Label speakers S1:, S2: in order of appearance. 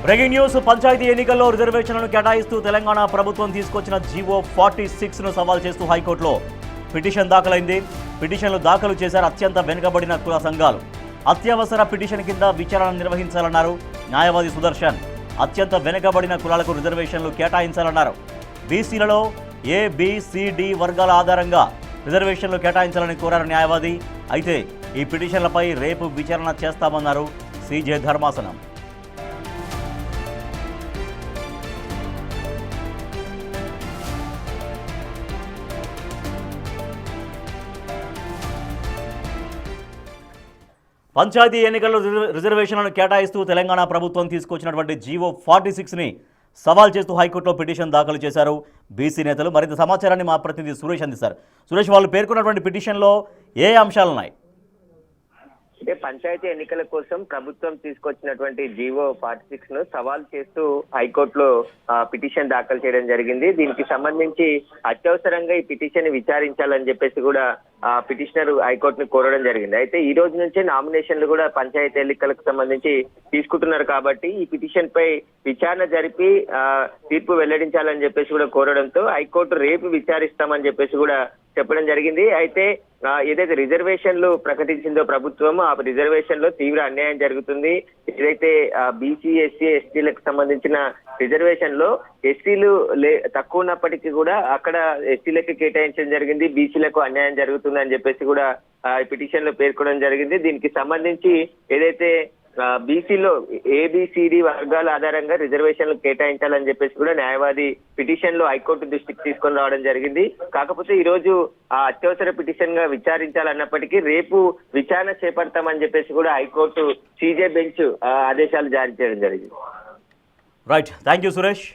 S1: Breaking news. Panchayat ఎన్నికల్లో రిజర్వేషన్లను కేటాయిస్తూ తెలంగాణ ప్రభుత్వం తీసుకొచ్చిన జీవో 46ను సవాల్ చేస్తూ హైకోర్టులో పిటిషన్ దాఖలైంది. పిటిషన్లు దాఖలు చేశారు అత్యంత వెనుకబడిన కుల సంఘాలు. అత్యవసర పిటిషన్ కింద విచారణ నిర్వహించాలన్నారు న్యాయవాది సుదర్శన్. అత్యంత వెనుకబడిన కులాలకు రిజర్వేషన్లు కేటాయించాలన్నారు. బీసీలలో ఏ, బి, సి, డి వర్గాల ఆధారంగా రిజర్వేషన్లు కేటాయించాలని కోరారు న్యాయవాది. అయితే ఈ పిటిషన్లపై రేపు విచారణ చేస్తామన్నారు సిజే ధర్మాసనం. పంచాయతీ ఎన్నికల్లో రిజర్వేషన్లను కేటాయిస్తూ తెలంగాణ ప్రభుత్వం తీసుకొచ్చినటువంటి జీవో 46ని సవాల్ చేస్తూ హైకోర్టులో పిటిషన్ దాఖలు చేశారు బీసీ నేతలు. మరింత సమాచారాన్ని మా ప్రతినిధి సురేష్ అందిస్తారు. సురేష్, వాళ్ళు పేర్కొన్నటువంటి పిటిషన్లో ఏ అంశాలున్నాయి?
S2: అంటే పంచాయతీ ఎన్నికల కోసం ప్రభుత్వం తీసుకొచ్చినటువంటి జీవో 46 ను సవాల్ చేస్తూ హైకోర్టులో పిటిషన్ దాఖలు చేయడం జరిగింది. దీనికి సంబంధించి అత్యవసరంగా ఈ పిటిషన్ విచారించాలని చెప్పేసి కూడా పిటిషనర్ హైకోర్టును కోరడం జరిగింది. అయితే ఈ రోజు నుంచే నామినేషన్లు కూడా పంచాయతీ ఎన్నికలకు సంబంధించి తీసుకుంటున్నారు కాబట్టి ఈ పిటిషన్ పై విచారణ జరిపి తీర్పు వెల్లడించాలని చెప్పేసి కూడా కోరడంతో హైకోర్టు రేపు విచారిస్తామని చెప్పేసి కూడా చెప్పడం జరిగింది. అయితే ఏదైతే రిజర్వేషన్లు ప్రకటించిందో ప్రభుత్వం, ఆ రిజర్వేషన్ లో తీవ్ర అన్యాయం జరుగుతుంది. ఏదైతే బీసీ, ఎస్సీ, ఎస్టీలకు సంబంధించిన రిజర్వేషన్ లో ఎస్సీలు తక్కువ ఉన్నప్పటికీ కూడా అక్కడ ఎస్టీలకు కేటాయించడం జరిగింది, బీసీలకు అన్యాయం జరుగుతుంది అని చెప్పేసి కూడా పిటిషన్ లో పేర్కొనడం జరిగింది. దీనికి సంబంధించి ఏదైతే బీసీలో ఏబిసిడి వర్గాల ఆధారంగా రిజర్వేషన్లు కేటాయించాలని చెప్పేసి కూడా న్యాయవాది పిటిషన్ లో హైకోర్టు దృష్టికి తీసుకొని రావడం జరిగింది. కాకపోతే ఈ రోజు అత్యవసర పిటిషన్ గా విచారించాలన్నప్పటికీ రేపు విచారణ చేపడతామని చెప్పేసి కూడా హైకోర్టు సిజే బెంచ్ ఆదేశాలు జారీ చేయడం జరిగింది.
S1: Right, thank you Suresh.